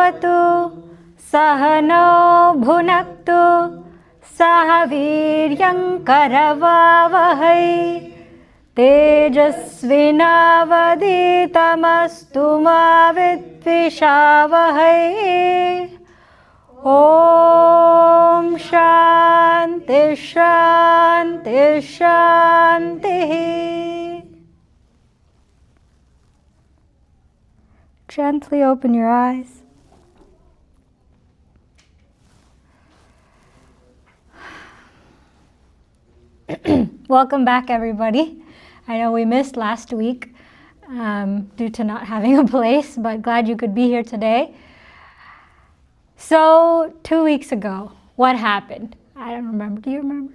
bhavatu sahano bhunaktu sah viryam karavavahai tejasvinavaditamastu ma vidvishavahai. Om Shanti Shanti Shanti. Gently open your eyes. Welcome back, everybody. I know we missed last week due to not having a place, but glad you could be here today. So 2 weeks ago, what happened? I don't remember. Do you remember?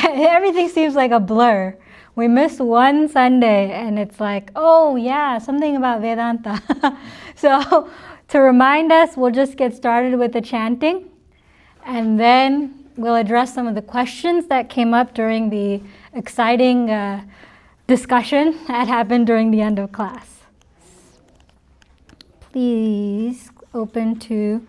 Everything seems like a blur. We missed one Sunday and it's like, oh yeah, something about Vedanta. So to remind us, we'll just get started with the chanting and then we'll address some of the questions that came up during the exciting discussion that happened during the end of class. Please open to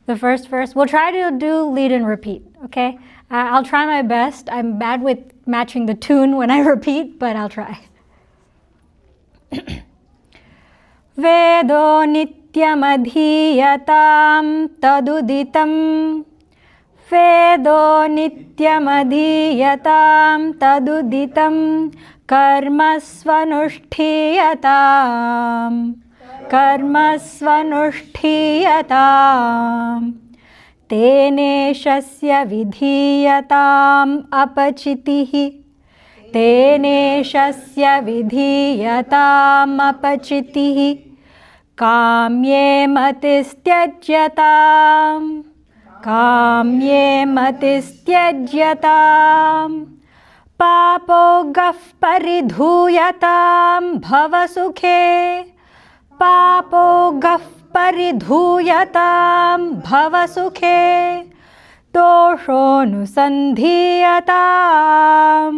the first verse. We'll try to do lead and repeat, okay? I'll try my best. I'm bad with matching the tune when I repeat, but I'll try. Vedo nityam adhiyatam taduditam Vedo nityam adhiyatam taduditam karmasvanushthiyatam karmasvanushthiyatam teneshasya vidhiyatam apachitihi teneshasya vidhiyatam apachitihi kamye matistyajyatam kamye matistyajyatam papo gaf paridhuyatam bhavasukhe papo gaf paridhuyatam bhavasukhe doshonusandhiyatam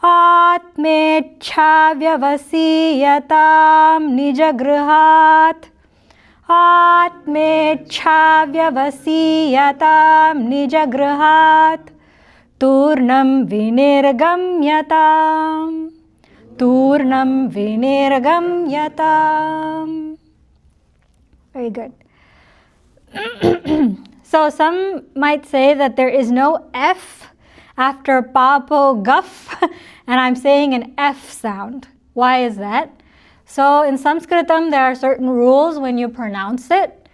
atmecha vyavasiyatam nijagrihat atmecha vyavasiyatam nijagrihat turnam vinirgamyatam turnam vinirgamyatam. Very good. So some might say that there is no F after papo gaf, and I'm saying an F sound. Why is that? So in Sanskritam, there are certain rules when you pronounce it.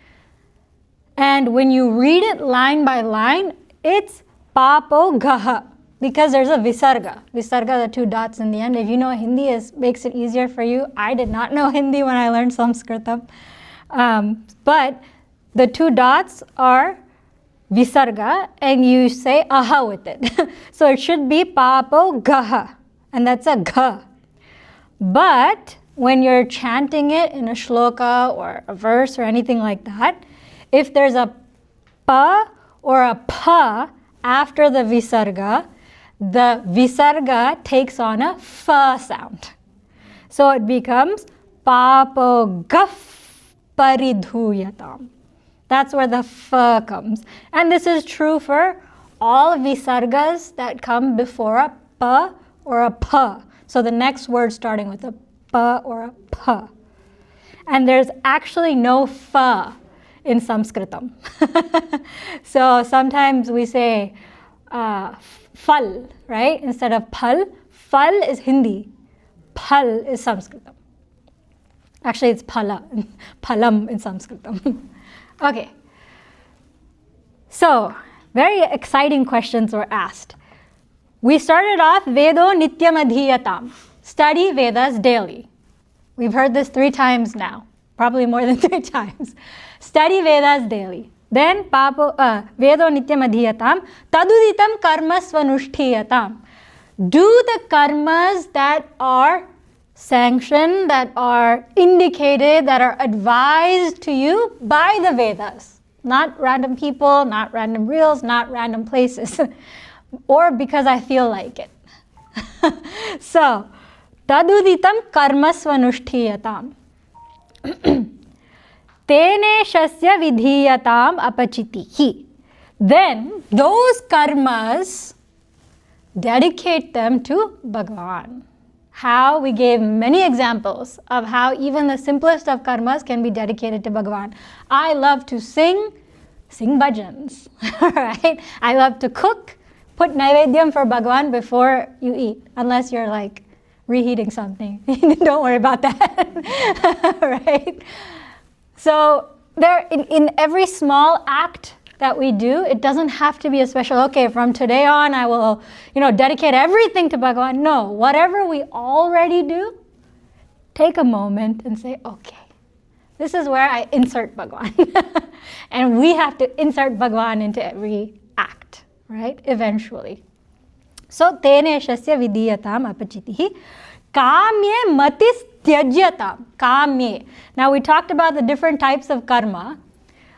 And when you read it line by line, it's papo gaha, because there's a visarga. Visarga, the two dots in the end. If you know Hindi, makes it easier for you. I did not know Hindi when I learned Sanskritam. But the two dots are visarga, and you say aha with it. So it should be papo gaha, and that's a gha. But when you're chanting it in a shloka or a verse or anything like that, if there's a pa or a pa after the visarga takes on a fa sound. So it becomes papo gaf paridhuyatam. That's where the fa comes. And this is true for all visargas that come before a pa or a pa. So the next word starting with a pa or a pa. And there's actually no fa in Sanskritam. So sometimes we say fal, right? Instead of pal. Fal is Hindi. Pal is Sanskritam. Actually, it's palam in Sanskritam. Okay. So, very exciting questions were asked. We started off Vedo Nityam Adhiyatam. Study Vedas daily. We've heard this 3 times now. Probably more than 3 times. Study Vedas daily. Then Vedo Nityam Adhiyatam Taduditam Karmasvanushthiyatam. Do the karmas that are sanctioned, that are indicated, that are advised to you by the Vedas. Not random people, not random reels, not random places. Or because I feel like it. So, taduditam karmasvanushthiyatam. Teneshasya vidhiyatam apachitihi. Then those karmas, dedicate them to Bhagavan. How? We gave many examples of how even the simplest of karmas can be dedicated to Bhagavan. I love to sing bhajans, right? I love to cook, put naivedyam for Bhagavan before you eat, unless you're like reheating something. Don't worry about that, right? So there, in every small act that we do, it doesn't have to be a special, okay, from today on I will, dedicate everything to Bhagavan. No, whatever we already do, take a moment and say, okay, this is where I insert Bhagavan. And we have to insert Bhagavan into every act, right? Eventually. So, tene shasya vidiyatam apachitihi. Kamye matis tyajyatam. Kamye. Now we talked about the different types of karma.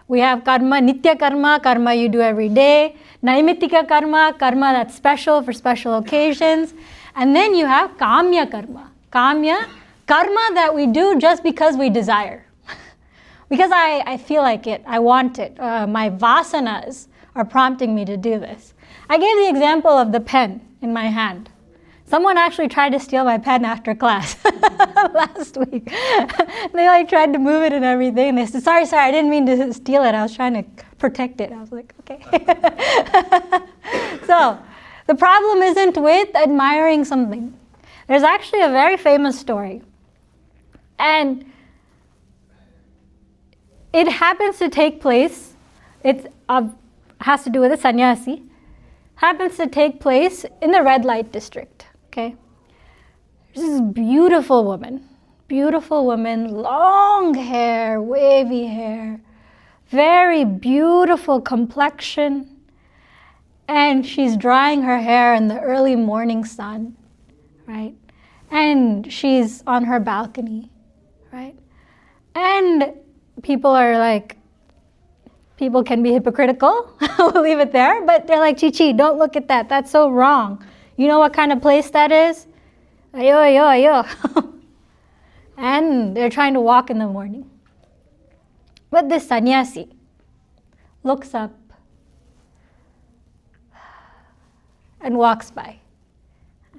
We have karma, nitya karma, karma you do every day. Naimittika karma, karma that's special for special occasions. And then you have kamya karma. Kamya, karma that we do just because we desire. Because I feel like it, I want it. My vasanas are prompting me to do this. I gave the example of the pen in my hand. Someone actually tried to steal my pen after class last week. They tried to move it and everything. And they said, sorry, I didn't mean to steal it. I was trying to protect it. I was like, okay. So the problem isn't with admiring something. There's actually a very famous story. And it happens to take place, it has to do with a sannyasi, happens to take place in the red light district. Okay, there's this beautiful woman, long hair, wavy hair, very beautiful complexion, and she's drying her hair in the early morning sun, right? And she's on her balcony, right? And people can be hypocritical, we'll leave it there, but they're like, Chichi, don't look at that, that's so wrong. You know what kind of place that is? Ayo. And they're trying to walk in the morning. But this sannyasi looks up and walks by.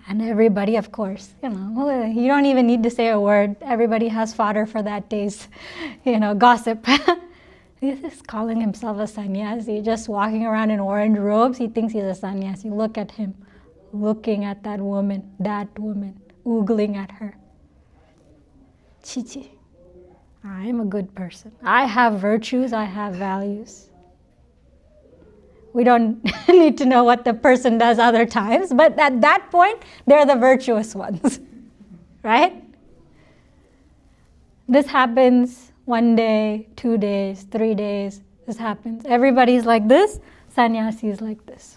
And everybody, of course, you don't even need to say a word. Everybody has fodder for that day's, gossip. He's just calling himself a sannyasi, just walking around in orange robes. He thinks he's a sannyasi. Look at him, looking at that woman, oogling at her. Chichi, I'm a good person. I have virtues, I have values. We don't need to know what the person does other times, but at that point, they're the virtuous ones, right? This happens 1 day, 2 days, 3 days. This happens. Everybody's like this, sannyasi is like this.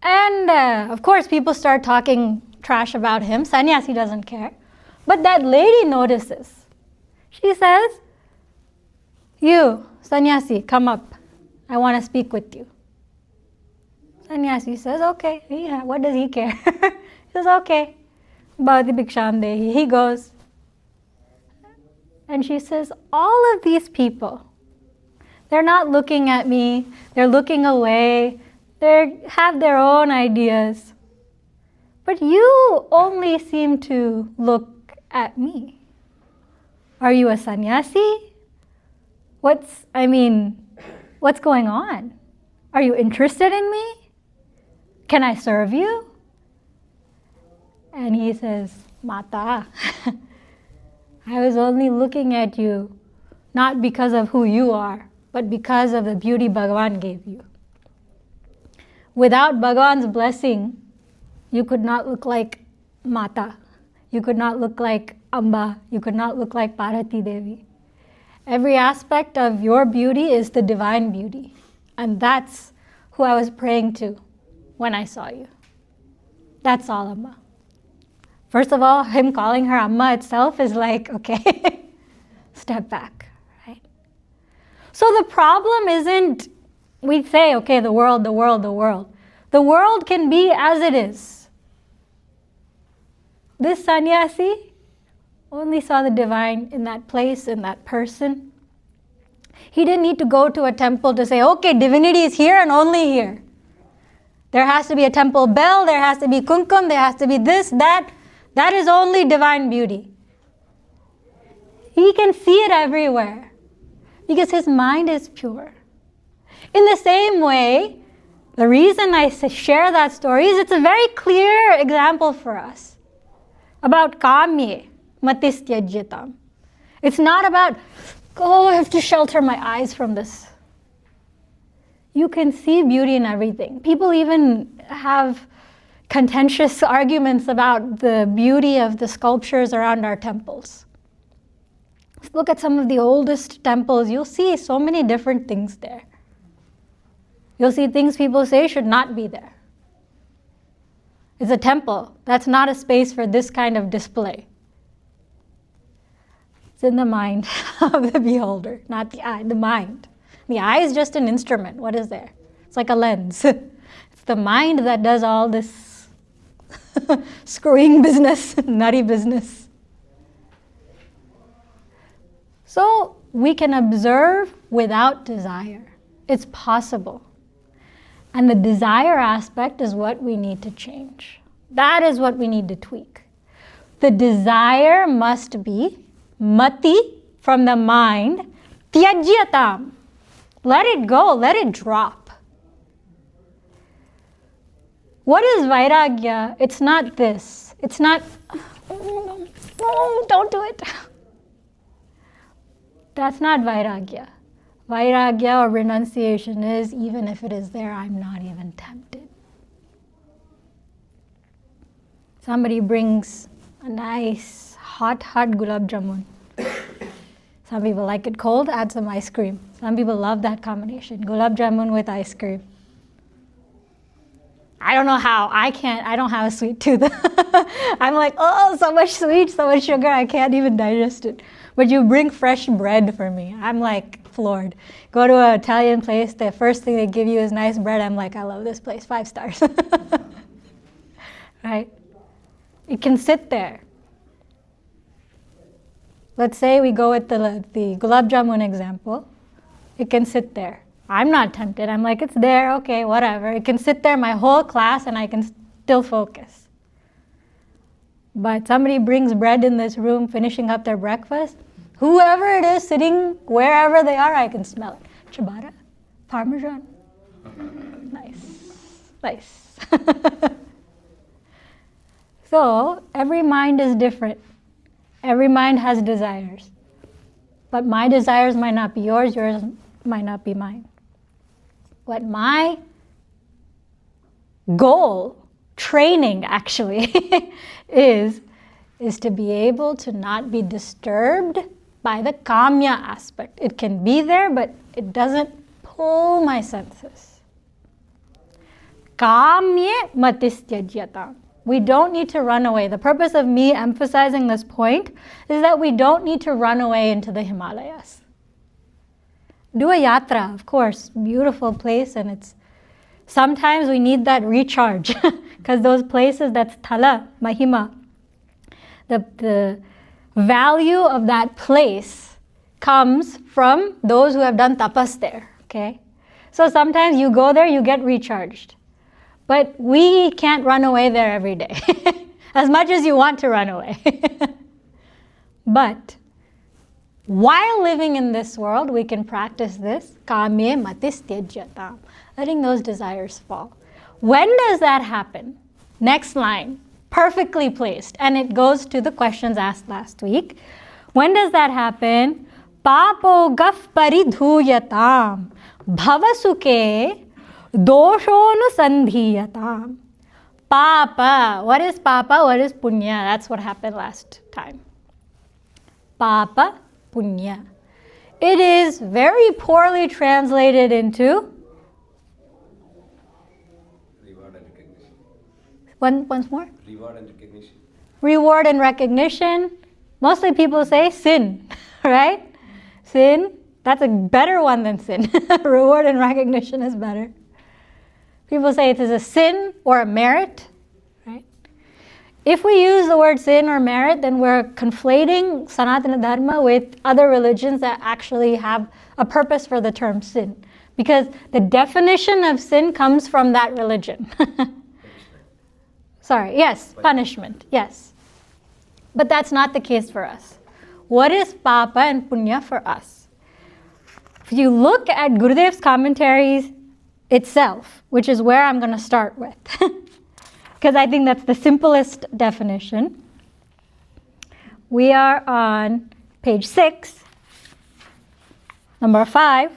And of course, people start talking trash about him. Sannyasi doesn't care. But that lady notices. She says, you, sannyasi, come up. I want to speak with you. Sannyasi says, okay. Yeah, what does he care? He says, okay. Bhavati Bhiksham Dehi. He goes. And she says, all of these people, they're not looking at me. They're looking away. They have their own ideas. But you only seem to look at me. Are you a sannyasi? What's going on? Are you interested in me? Can I serve you? And he says, Mata, I was only looking at you not because of who you are, but because of the beauty Bhagavan gave you. Without Bhagavan's blessing, you could not look like Mata. You could not look like Amba. You could not look like Parvati Devi. Every aspect of your beauty is the divine beauty. And that's who I was praying to when I saw you. That's all, Amma. First of all, him calling her Amma itself is like, okay, step back, right? So the problem isn't, we say, okay, the world. The world can be as it is. This sannyasi only saw the divine in that place, in that person. He didn't need to go to a temple to say, okay, divinity is here and only here. There has to be a temple bell, there has to be kumkum, there has to be this, that. That is only divine beauty. He can see it everywhere because his mind is pure. In the same way, the reason I share that story is it's a very clear example for us about kamye matistyajyatam. It's not about, oh, I have to shelter my eyes from this. You can see beauty in everything. People even have contentious arguments about the beauty of the sculptures around our temples. Let's look at some of the oldest temples. You'll see so many different things there. You'll see things people say should not be there. It's a temple. That's not a space for this kind of display. It's in the mind of the beholder, not the eye, the mind. The eye is just an instrument. What is there? It's like a lens. It's the mind that does all this screwing business, nutty business. So we can observe without desire. It's possible. And the desire aspect is what we need to change. That is what we need to tweak. The desire must be mati, from the mind, tyajyatam. Let it go, let it drop. What is vairagya? It's not this. It's not, oh, don't do it. That's not vairagya. Vairagya or renunciation is, even if it is there, I'm not even tempted. Somebody brings a nice hot gulab jamun. Some people like it cold, add some ice cream. Some people love that combination, gulab jamun with ice cream. I don't know how. I don't have a sweet tooth. I'm like, oh, so much sweet, so much sugar, I can't even digest it. But you bring fresh bread for me. I'm like floored. Go to an Italian place, the first thing they give you is nice bread. I'm like, I love this place, 5 stars. Right? It can sit there. Let's say we go with the gulab jamun example. It can sit there. I'm not tempted. I'm like, it's there, okay, whatever. It can sit there my whole class and I can still focus. But somebody brings bread in this room, finishing up their breakfast. Whoever it is sitting wherever they are, I can smell it. Ciabatta, Parmesan. Nice. So every mind is different. Every mind has desires. But my desires might not be yours might not be mine. What my goal, training actually, is to be able to not be disturbed by the kamya aspect. It can be there, but it doesn't pull my senses. Kamye matistyajyatam. We don't need to run away. The purpose of me emphasizing this point is that we don't need to run away into the Himalayas. Do a yatra, of course, beautiful place, and it's sometimes we need that recharge because those places, that's thala, mahima, the value of that place comes from those who have done tapas there, okay? So sometimes you go there, you get recharged. But we can't run away there every day, as much as you want to run away. But while living in this world, we can practice this, kamye matistyajyatam, letting those desires fall. When does that happen? Next line, perfectly placed. And it goes to the questions asked last week. When does that happen? Papo gaf paridhuyatam, bhavasuke doshonusandhiyatam. Papa. What is papa? What is punya? That's what happened last time. Papa, punya. It is very poorly translated into reward and recognition. Once more? Reward and recognition. Reward and recognition. Mostly people say sin, right? Sin. That's a better one than sin. Reward and recognition is better. People say it is a sin or a merit, right? if we use the word sin or merit, then we're conflating Sanatana Dharma with other religions that actually have a purpose for the term sin. Because the definition of sin comes from that religion. Sorry, yes, punishment, yes. But that's not the case for us. What is papa and punya for us? If you look at Gurudev's commentaries itself, which is where I'm going to start with, because I think that's the simplest definition. We are on page 6, number 5.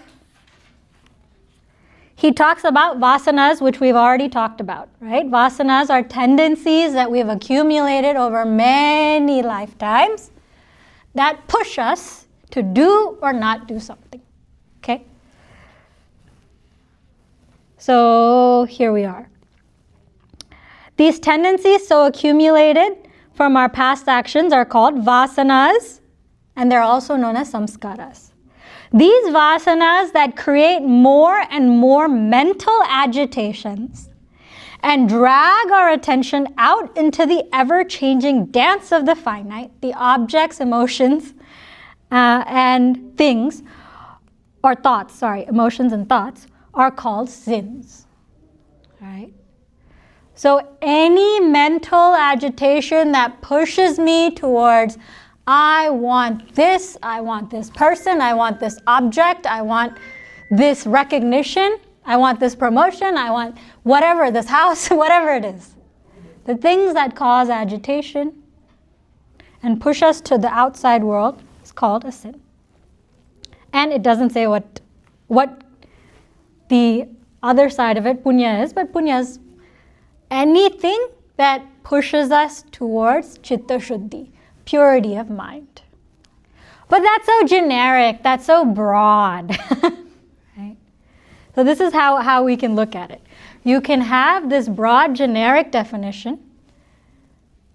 He talks about vasanas, which we've already talked about, right? Vasanas are tendencies that we've accumulated over many lifetimes that push us to do or not do something, okay? So here we are. These tendencies so accumulated from our past actions are called vasanas, and they're also known as samskaras. These vasanas that create more and more mental agitations and drag our attention out into the ever-changing dance of the finite, the objects, emotions, and things, or thoughts, emotions and thoughts, are called sins, right? So any mental agitation that pushes me towards, I want this person, I want this object, I want this recognition, I want this promotion, I want whatever, this house, whatever it is. The things that cause agitation and push us to the outside world is called a sin. And it doesn't say what the other side of it, punya is, but punya is anything that pushes us towards chitta shuddhi, purity of mind. But that's so generic, that's so broad. Right? So this is how we can look at it. You can have this broad generic definition,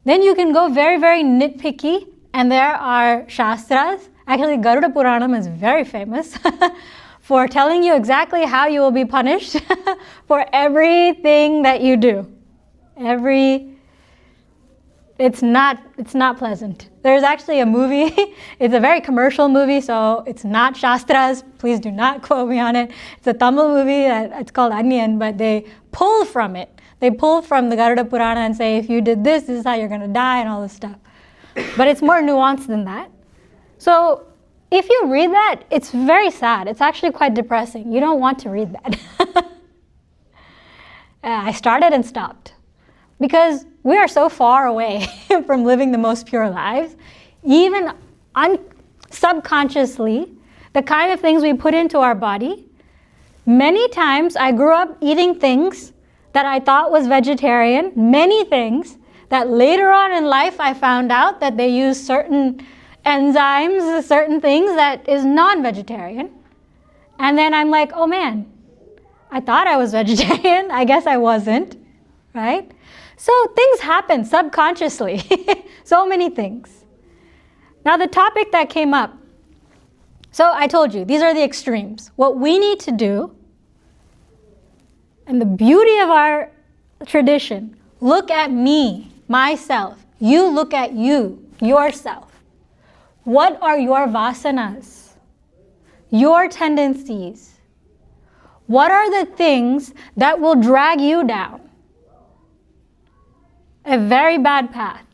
then you can go very, very nitpicky, and there are shastras. Actually, Garuda Puranam is very famous for telling you exactly how you will be punished for everything that you do. It's not pleasant. There's actually a movie, it's a very commercial movie, so it's not shastras, please do not quote me on it. It's a Tamil movie, it's called Onion, but they pull from it. They pull from the Garuda Purana and say, if you did this, this is how you're going to die and all this stuff. But it's more nuanced than that. So if you read that, it's very sad. It's actually quite depressing. You don't want to read that. I started and stopped. Because we are so far away from living the most pure lives, even subconsciously, the kind of things we put into our body. Many times I grew up eating things that I thought was vegetarian, many things that later on in life I found out that they use certain enzymes, certain things that is non-vegetarian. And then I'm like, oh man, I thought I was vegetarian, I guess I wasn't, right? So things happen subconsciously, so many things. Now the topic that came up, so I told you, these are the extremes. What we need to do, and the beauty of our tradition, look at me, myself. You look at you, yourself. What are your vasanas? Your tendencies? What are the things that will drag you down a very bad path,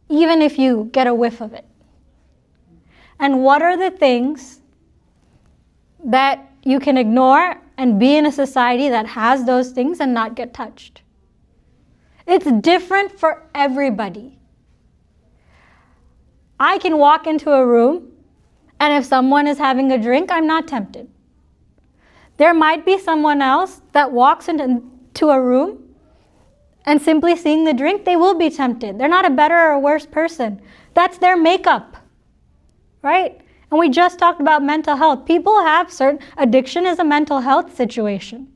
even if you get a whiff of it? And what are the things that you can ignore and be in a society that has those things and not get touched? It's different for everybody. I can walk into a room, and if someone is having a drink, I'm not tempted. There might be someone else that walks into a room, and simply seeing the drink, they will be tempted. They're not a better or worse person. That's their makeup, right? And we just talked about mental health. People have addiction is a mental health situation.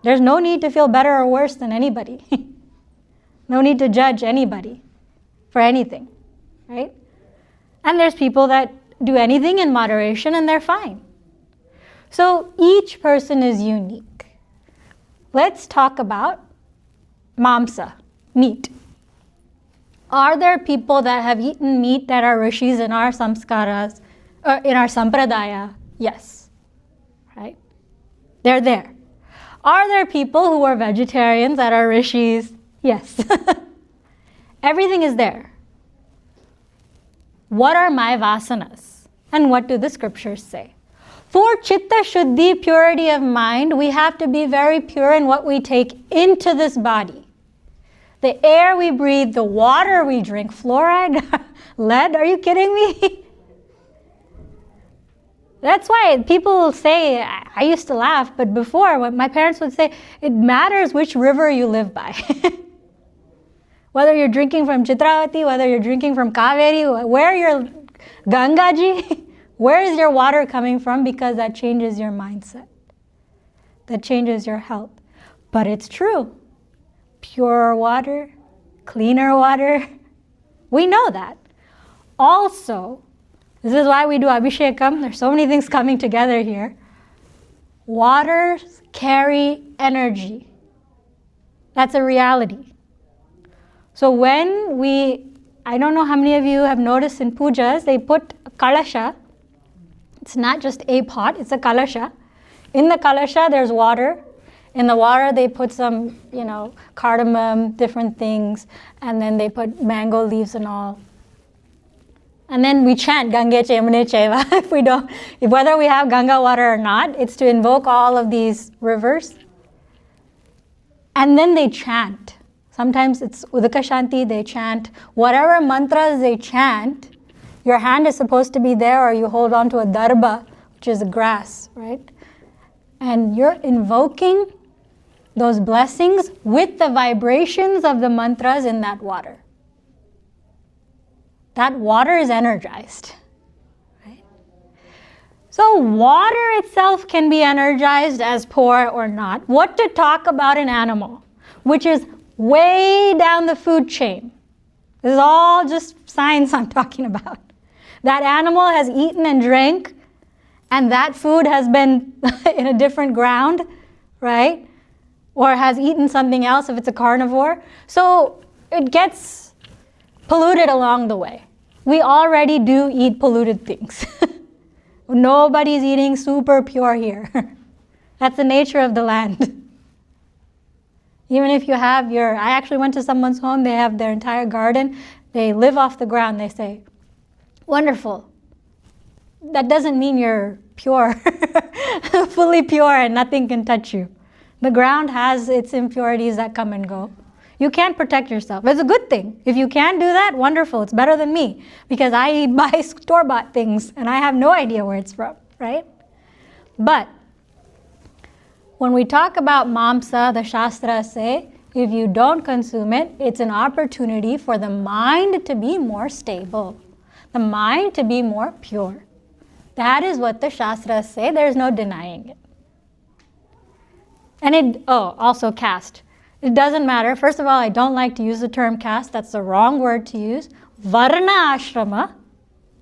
There's no need to feel better or worse than anybody. No need to judge anybody for anything, right? And there's people that do anything in moderation and they're fine. So each person is unique. Let's talk about mamsa, meat. Are there people that have eaten meat that are rishis in our samskaras, or in our sampradaya? Yes. Right? They're there. Are there people who are vegetarians that are rishis? Yes. Everything is there. What are my vasanas? And what do the scriptures say? For chitta shuddhi, purity of mind, we have to be very pure in what we take into this body. The air we breathe, the water we drink, fluoride, lead, are you kidding me? That's why people say, I used to laugh, but before, when my parents would say, it matters which river you live by. Whether you're drinking from Chitravati, whether you're drinking from Kaveri, where you're Gangaji, where is your water coming from? Because that changes your mindset. That changes your health. But it's true. Pure water, cleaner water. We know that. Also, this is why we do Abhishekam. There's so many things coming together here. Waters carry energy. That's a reality. So when I don't know how many of you have noticed in pujas, they put a kalasha. It's not just a pot, it's a kalasha. In the kalasha, there's water. In the water, they put some, cardamom, different things, and then they put mango leaves and all. And then we chant Gange Chemune Cheva. Whether we have Ganga water or not, it's to invoke all of these rivers. And then they chant. Sometimes it's Udaka Shanti, they chant. Whatever mantras they chant, your hand is supposed to be there, or you hold on to a darba, which is a grass, right? And you're invoking those blessings with the vibrations of the mantras in that water. That water is energized, right? So water itself can be energized as poor or not. What to talk about an animal, which is way down the food chain. This is all just science I'm talking about. That animal has eaten and drank, and that food has been in a different ground, right? Or has eaten something else if it's a carnivore. So it gets polluted along the way. We already do eat polluted things. Nobody's eating super pure here. That's the nature of the land. Even if you have I actually went to someone's home, they have their entire garden, they live off the ground, they say, wonderful. That doesn't mean you're pure, fully pure and nothing can touch you. The ground has its impurities that come and go. You can't protect yourself. It's a good thing. If you can do that, wonderful. It's better than me because I buy store-bought things and I have no idea where it's from, right? But when we talk about mamsa, the Shastras say, if you don't consume it, it's an opportunity for the mind to be more stable, the mind to be more pure. That is what the Shastras say. There's no denying it. And also caste. It doesn't matter. First of all, I don't like to use the term caste. That's the wrong word to use. Varna ashrama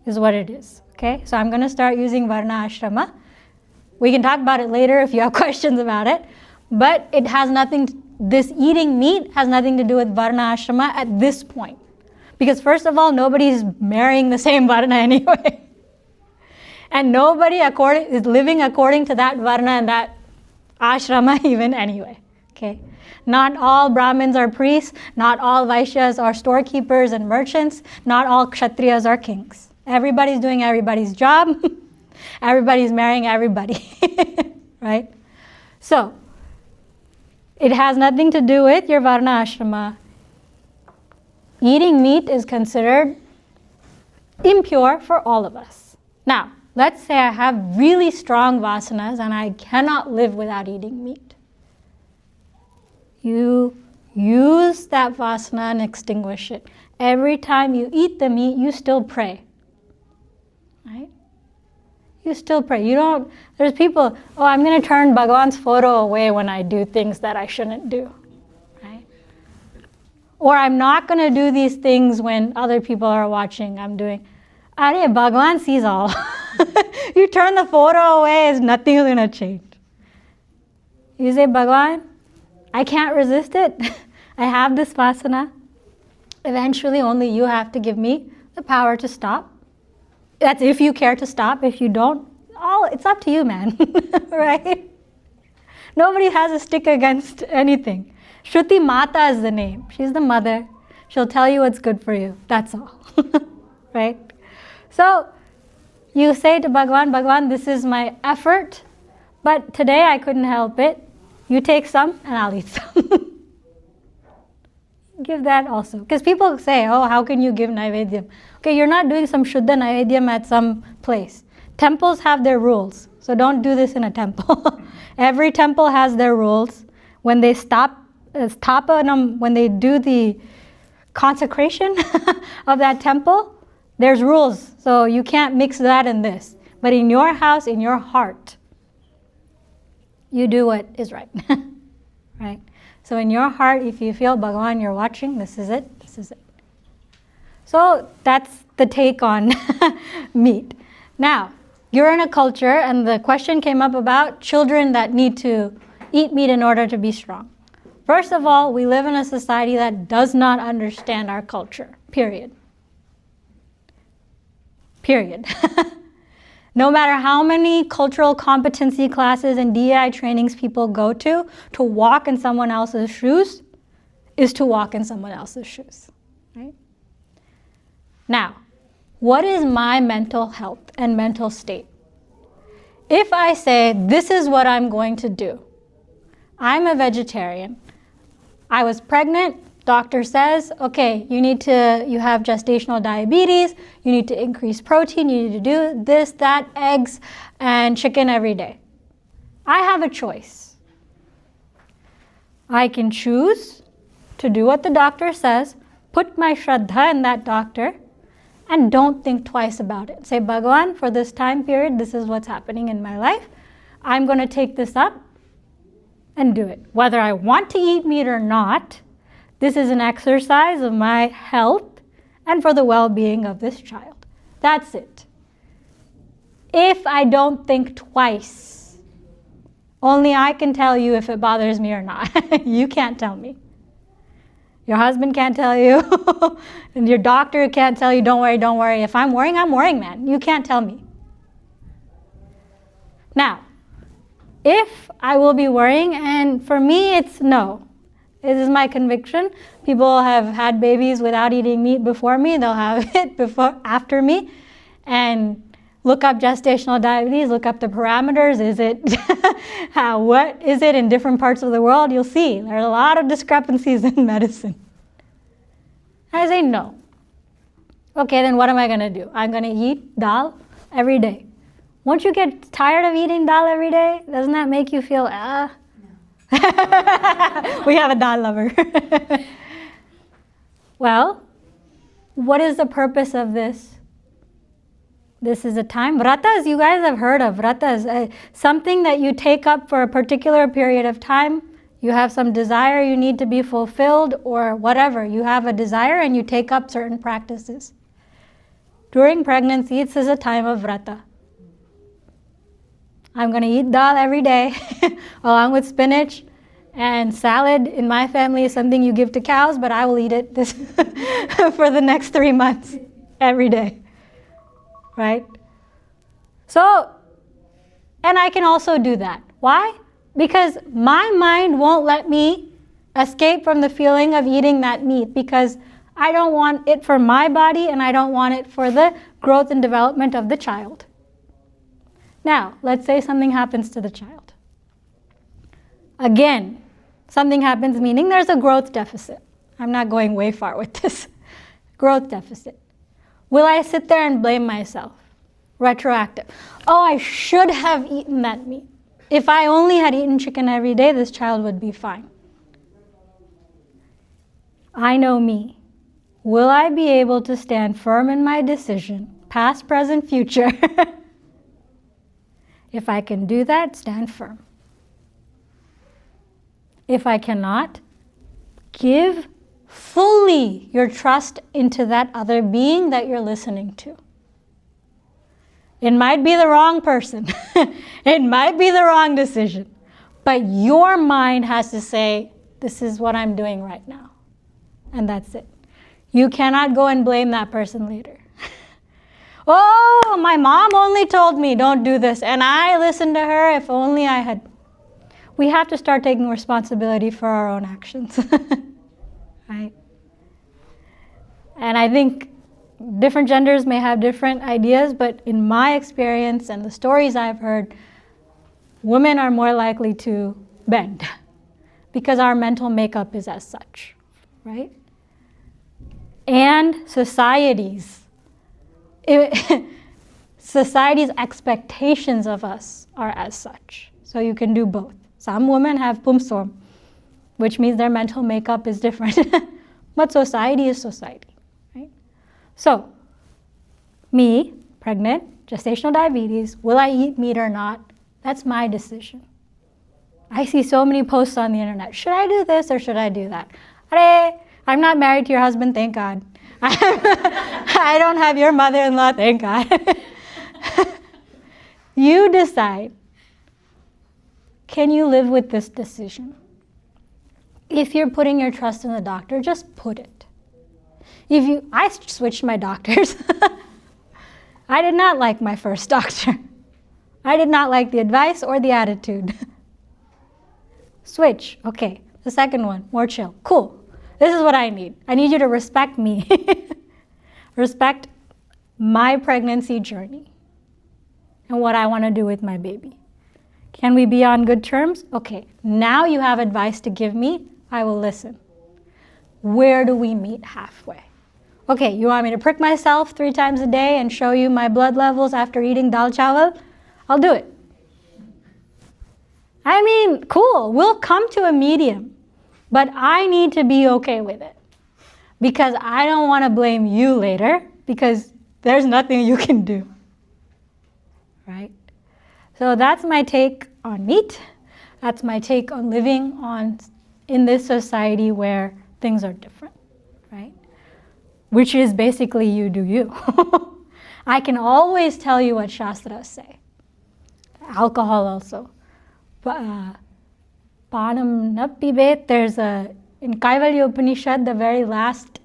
is what it is. Okay? So I'm going to start using Varna ashrama. We can talk about it later if you have questions about it. But it has this eating meat has nothing to do with Varna ashrama at this point. Because first of all, nobody's marrying the same Varna anyway. And nobody is living according to that Varna and that ashrama even anyway. Okay? Not all Brahmins are priests, not all Vaishyas are storekeepers and merchants, not all Kshatriyas are kings. Everybody's doing everybody's job. Everybody's marrying everybody. Right? So, it has nothing to do with your Varna ashrama. Eating meat is considered impure for all of us. Now, let's say I have really strong vasanas and I cannot live without eating meat. You use that vasana and extinguish it. Every time you eat the meat, you still pray. Right? You still pray. There's people, I'm going to turn Bhagavan's photo away when I do things that I shouldn't do. Right? Or I'm not going to do these things when other people are watching. I'm doing, Bhagavan sees all. You turn the photo away, nothing is going to change. You say, Bhagavan, I can't resist it. I have this vasana. Eventually, only you have to give me the power to stop. That's if you care to stop. If you don't, it's up to you, man. Right? Nobody has a stick against anything. Shruti Mata is the name. She's the mother. She'll tell you what's good for you. That's all. Right? So you say to Bhagavan, Bhagavan, this is my effort, but today I couldn't help it. You take some and I'll eat some. Give that also. Because people say, oh, how can you give Naivedyam? Okay, you're not doing some Shuddha Naivedyam at some place. Temples have their rules. So don't do this in a temple. Every temple has their rules. When they when they do the consecration of that temple, there's rules. So you can't mix that and this. But in your house, in your heart, you do what is right. Right? So in your heart, if you feel, Bhagavan, you're watching, this is it, this is it. So that's the take on meat. Now, you're in a culture, and the question came up about children that need to eat meat in order to be strong. First of all, we live in a society that does not understand our culture, period. Period. No matter how many cultural competency classes and DEI trainings people go to walk in someone else's shoes is to walk in someone else's shoes. Right? Now, what is my mental health and mental state? If I say, this is what I'm going to do, I'm a vegetarian, I was pregnant, doctor says, okay, you have gestational diabetes, you need to increase protein, you need to do this, that, eggs, and chicken every day. I have a choice. I can choose to do what the doctor says, put my Shraddha in that doctor, and don't think twice about it. Say, Bhagavan, for this time period, this is what's happening in my life. I'm going to take this up and do it. Whether I want to eat meat or not, this is an exercise of my health and for the well-being of this child. That's it. If I don't think twice, only I can tell you if it bothers me or not. You can't tell me. Your husband can't tell you. And your doctor can't tell you, don't worry, don't worry. If I'm worrying, man. You can't tell me. Now, if I will be worrying, and for me, it's no. This is my conviction. People have had babies without eating meat before me. They'll have it after me. And look up gestational diabetes, look up the parameters. Is it, what is it in different parts of the world? You'll see there's a lot of discrepancies in medicine. I say no. Okay, then what am I going to do? I'm going to eat dal every day. Won't you get tired of eating dal every day? Doesn't that make you feel, No. We have a dal lover. Well, what is the purpose of this? This is a time. Vratas, you guys have heard of vratas. Something that you take up for a particular period of time. You have some desire you need to be fulfilled or whatever. You have a desire and you take up certain practices. During pregnancy, this is a time of vrata. I'm going to eat dal every day along with spinach, and salad in my family is something you give to cows, but I will eat it for the next 3 months every day. Right? So, and I can also do that. Why? Because my mind won't let me escape from the feeling of eating that meat, because I don't want it for my body and I don't want it for the growth and development of the child. Now, let's say something happens to the child. Again, something happens, meaning there's a growth deficit. I'm not going way far with this. Growth deficit. Will I sit there and blame myself? Retroactive. Oh, I should have eaten that meat. If I only had eaten chicken every day, this child would be fine. I know me. Will I be able to stand firm in my decision, past, present, future? If I can do that, stand firm. If I cannot, give fully your trust into that other being that you're listening to. It might be the wrong person. It might be the wrong decision. But your mind has to say, this is what I'm doing right now. And that's it. You cannot go and blame that person later. Oh, my mom only told me don't do this, and I listened to her. If only I had. We have to start taking responsibility for our own actions. Right? And I think different genders may have different ideas, but in my experience and the stories I've heard, women are more likely to bend because our mental makeup is as such, right? And society's expectations of us are as such. So you can do both. Some women have pumsom, which means their mental makeup is different. But society is society, right? So, me, pregnant, gestational diabetes, will I eat meat or not? That's my decision. I see so many posts on the internet. Should I do this or should I do that? Arey, I'm not married to your husband, thank God. I don't have your mother-in-law, thank God. You decide. Can you live with this decision? If you're putting your trust in the doctor, just put it. I switched my doctors. I did not like my first doctor. I did not like the advice or the attitude. Switch, okay. The second one, more chill. Cool. This is what I need. I need you to respect me. Respect my pregnancy journey and what I want to do with my baby. Can we be on good terms? Okay, now you have advice to give me. I will listen. Where do we meet halfway? Okay, you want me to prick myself 3 times a day and show you my blood levels after eating dal chawal? I'll do it. I mean, cool, we'll come to a medium, but I need to be okay with it because I don't want to blame you later because there's nothing you can do, right? So that's my take on meat. That's my take on living in this society where things are different, right? Which is basically you do you. I can always tell you what Shastras say. Alcohol also. Panam na pibet, in Kaivalya Upanishad, the very last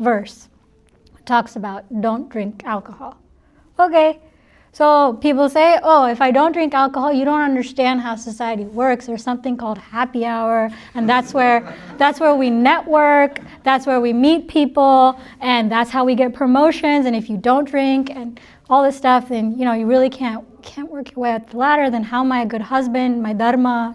verse talks about don't drink alcohol. Okay, so people say, oh, if I don't drink alcohol, you don't understand how society works. There's something called happy hour, and that's where we network, that's where we meet people, and that's how we get promotions, and if you don't drink and all this stuff, then you really can't work your way up the ladder. Then how am I a good husband? My dharma,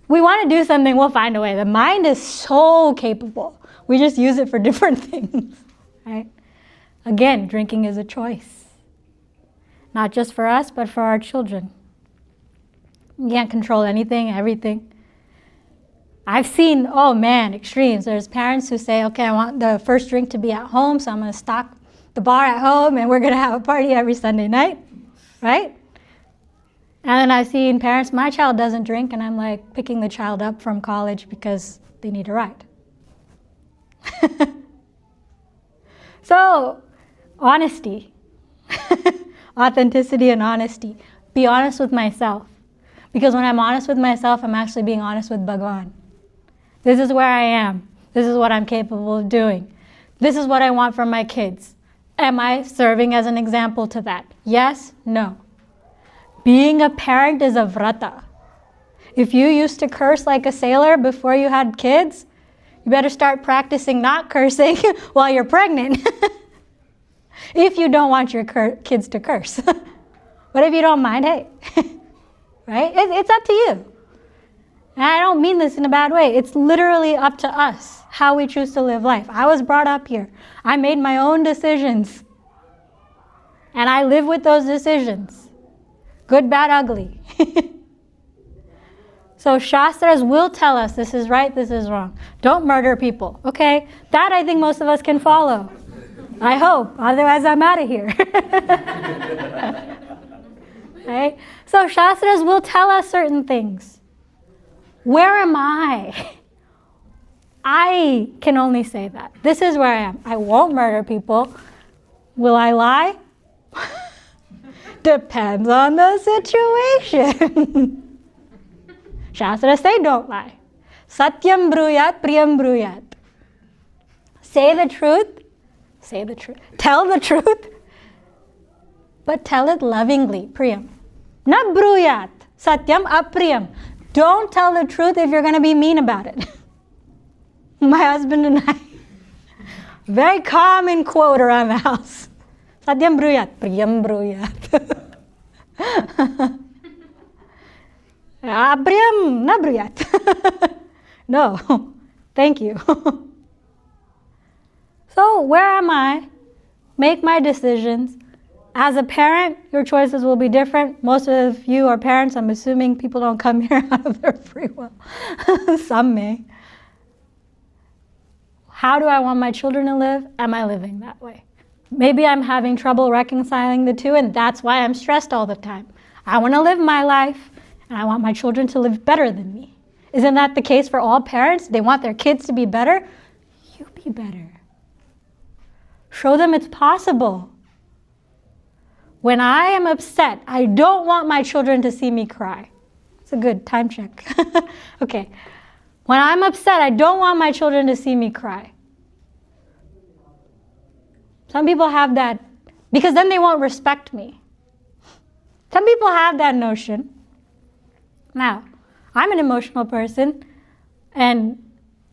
We want to do something, we'll find a way. The mind is so capable. We just use it for different things, right? Again, drinking is a choice. Not just for us, but for our children. You can't control anything, everything. I've seen, extremes. There's parents who say, okay, I want the first drink to be at home, so I'm going to stock the bar at home and we're going to have a party every Sunday night, right? And then I've seen parents, my child doesn't drink, and I'm like picking the child up from college because they need a ride. So, honesty. Authenticity and honesty. Be honest with myself. Because when I'm honest with myself, I'm actually being honest with Bhagavan. This is where I am. This is what I'm capable of doing. This is what I want from my kids. Am I serving as an example to that? Yes? No. Being a parent is a vrata. If you used to curse like a sailor before you had kids, you better start practicing not cursing while you're pregnant. If you don't want your kids to curse. But if you don't mind, hey. Right? It's up to you. And I don't mean this in a bad way. It's literally up to us how we choose to live life. I was brought up here. I made my own decisions. And I live with those decisions. Good, bad, ugly. So Shastras will tell us this is right, this is wrong. Don't murder people, okay? That I think most of us can follow. I hope, otherwise I'm out of here. Right? So Shastras will tell us certain things. Where am I? I can only say that. This is where I am. I won't murder people. Will I lie? Depends on the situation. Shastras say don't lie. Satyam bruyat, priyam bruyat. Say the truth. Say the truth. Tell the truth. But tell it lovingly. Priyam. Na bruyat. Satyam apriyam. Don't tell the truth if you're going to be mean about it. My husband and I, very common quote around the house. Satyam bruyat, priyam bruyat. Apriyam na bruyat. No, thank you. So where am I? Make my decisions. As a parent, your choices will be different. Most of you are parents. I'm assuming people don't come here out of their free will. Some may. How do I want my children to live? Am I living that way? Maybe I'm having trouble reconciling the two, and that's why I'm stressed all the time. I want to live my life, and I want my children to live better than me. Isn't that the case for all parents? They want their kids to be better. You be better. Show them it's possible. When I am upset, I don't want my children to see me cry. It's a good time check. Okay. When I'm upset, I don't want my children to see me cry. Some people have that, because then they won't respect me. Some people have that notion. Now, I'm an emotional person, and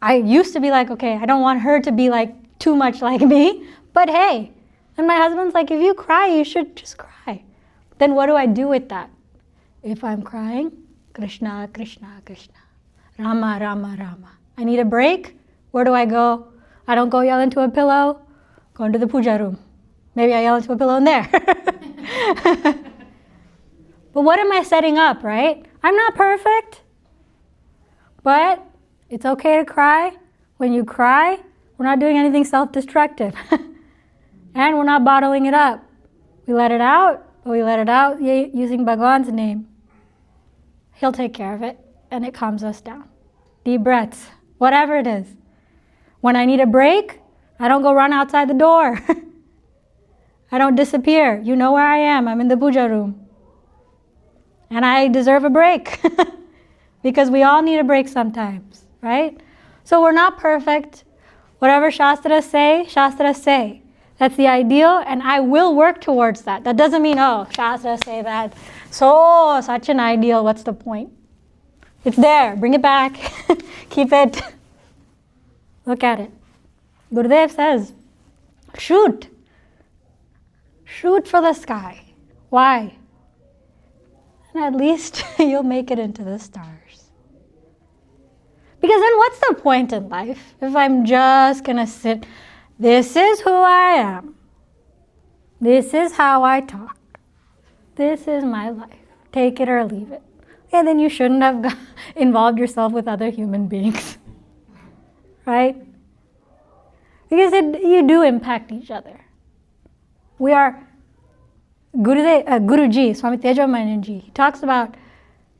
I used to be like, okay, I don't want her to be like too much like me, but hey, and my husband's like, if you cry, you should just cry. Then what do I do with that? If I'm crying, Krishna, Krishna, Krishna. Rama, Rama, Rama. I need a break. Where do I go? I don't go yell into a pillow. Go into the puja room. Maybe I yell into a pillow in there. But what am I setting up, right? I'm not perfect. But it's okay to cry. When you cry, we're not doing anything self-destructive. And we're not bottling it up. We let it out, but we let it out using Bhagwan's name. He'll take care of it, and it calms us down. Deep breaths, whatever it is. When I need a break, I don't go run outside the door. I don't disappear. You know where I am. I'm in the puja room. And I deserve a break. Because we all need a break sometimes, right? So we're not perfect. Whatever Shastras say. That's the ideal, and I will work towards that. That doesn't mean, oh, Shastras say that. So, such an ideal, what's the point? It's there. Bring it back. Keep it. Look at it. Gurudev says, shoot. Shoot for the sky. Why? And at least you'll make it into the stars. Because then what's the point in life if I'm just going to sit, this is who I am. This is how I talk. This is my life. Take it or leave it. And then you shouldn't have involved yourself with other human beings. Right? Because you do impact each other. We are, Guruji, Swami Tejamananji, he talks about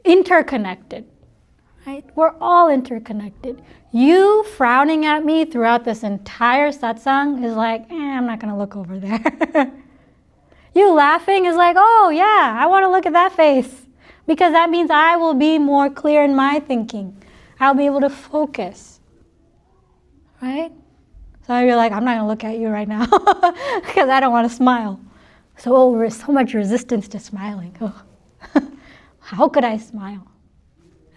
interconnected. Right? We're all interconnected. You frowning at me throughout this entire satsang is like, I'm not going to look over there. You laughing is like, oh yeah, I want to look at that face. Because that means I will be more clear in my thinking. I'll be able to focus. Right? So you're like, I'm not going to look at you right now because I don't want to smile. So much resistance to smiling. Oh. How could I smile?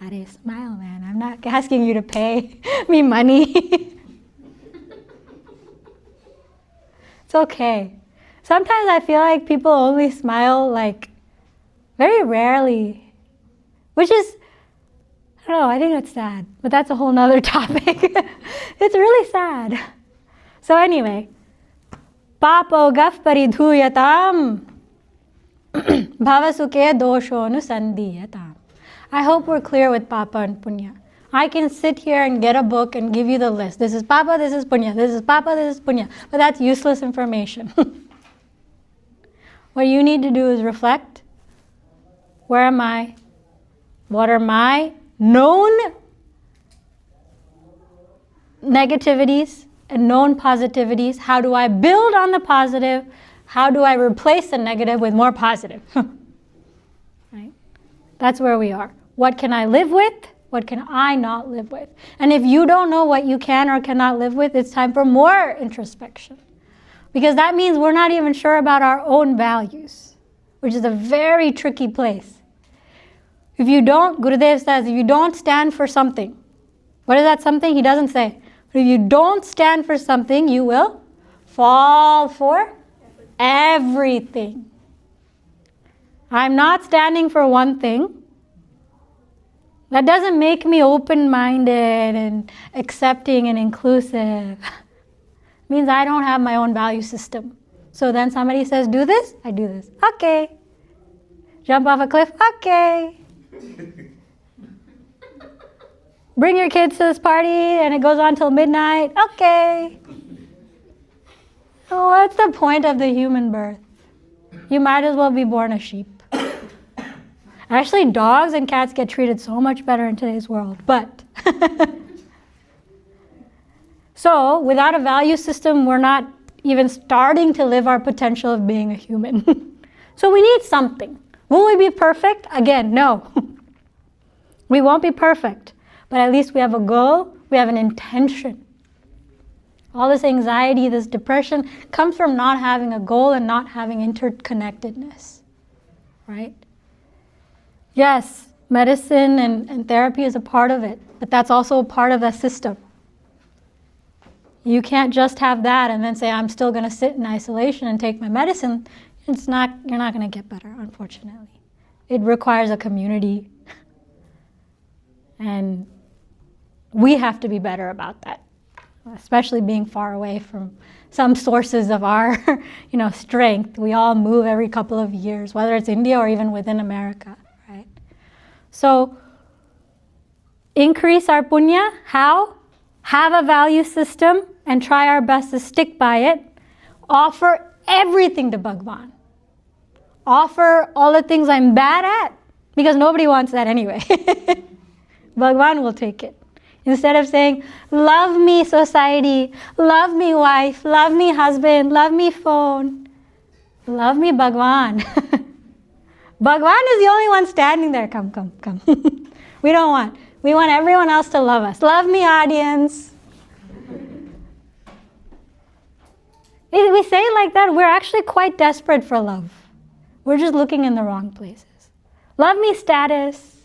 Adi, smile, man. I'm not asking you to pay me money. It's okay. Sometimes I feel like people only smile like very rarely, which is, I don't know, I think that's sad, but that's a whole nother topic. It's really sad. So anyway, papo gaf paridhuyatam bhavasuke dosho nusandhiyatam. I hope we're clear with papa and punya. I can sit here and get a book and give you the list. This is papa, this is punya, this is papa, this is punya. But that's useless information. What you need to do is reflect. Where am I? What are my known negativities and known positivities? How do I build on the positive? How do I replace the negative with more positive? Right? That's where we are. What can I live with? What can I not live with? And if you don't know what you can or cannot live with, it's time for more introspection. Because that means we're not even sure about our own values, which is a very tricky place. If you don't, Gurudev says, if you don't stand for something, what is that something? He doesn't say. But if you don't stand for something, you will fall for everything. I'm not standing for one thing. That doesn't make me open-minded and accepting and inclusive. It means I don't have my own value system. So then somebody says, do this, I do this. Okay. Jump off a cliff, okay. Bring your kids to this party and it goes on till midnight, okay. So what's the point of the human birth? You might as well be born a sheep. Actually, dogs and cats get treated so much better in today's world, but so without a value system, we're not even starting to live our potential of being a human. So we need something. Will we be perfect? Again, no. We won't be perfect, but at least we have a goal, we have an intention. All this anxiety, this depression comes from not having a goal and not having interconnectedness, right? Yes, medicine and therapy is a part of it, but that's also a part of that system. You can't just have that and then say, I'm still going to sit in isolation and take my medicine. You're not going to get better, unfortunately. It requires a community. And we have to be better about that, especially being far away from some sources of our strength. We all move every couple of years, whether it's India or even within America. So, increase our punya. How? Have a value system and try our best to stick by it. Offer everything to Bhagwan. Offer all the things I'm bad at, because nobody wants that anyway. Bhagwan will take it. Instead of saying, love me society, love me wife, love me husband, love me phone, love me Bhagwan. Bhagwan is the only one standing there. Come. We want everyone else to love us. Love me, audience. We say it like that. We're actually quite desperate for love. We're just looking in the wrong places. Love me, status.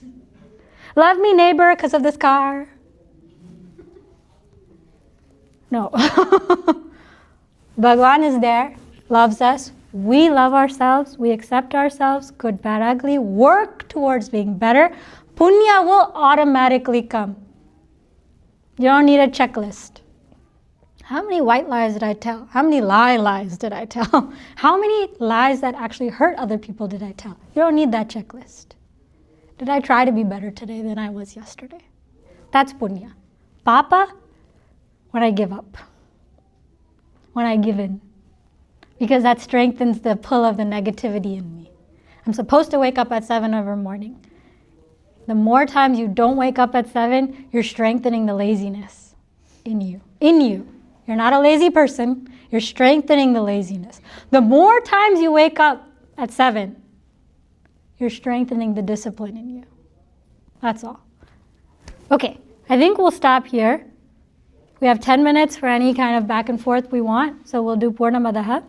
Love me, neighbor, because of this car. No. Bhagwan is there, loves us. We love ourselves, we accept ourselves, good, bad, ugly, work towards being better. Punya will automatically come. You don't need a checklist. How many white lies did I tell? How many lies did I tell? How many lies that actually hurt other people did I tell? You don't need that checklist. Did I try to be better today than I was yesterday? That's punya. Papa, when I give up. When I give in. Because that strengthens the pull of the negativity in me. I'm supposed to wake up at 7 every morning. The more times you don't wake up at 7, you're strengthening the laziness in you. You're not a lazy person. You're strengthening the laziness. The more times you wake up at 7, you're strengthening the discipline in you. That's all. Okay, I think we'll stop here. We have 10 minutes for any kind of back and forth we want, so we'll do Purnamadaha.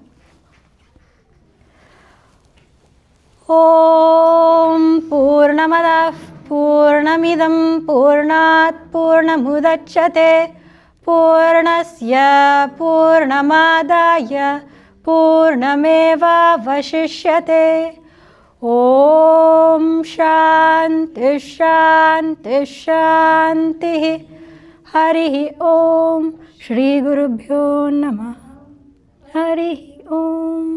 Om Purnamadah Purnamidam Purnat Purnamudachyate Purnasya Purnamadaya Purnameva Vashishyate. Om Shanti Shanti Shanti. Harihi Om. Shri Gurubhyo Namah. Harihi Om.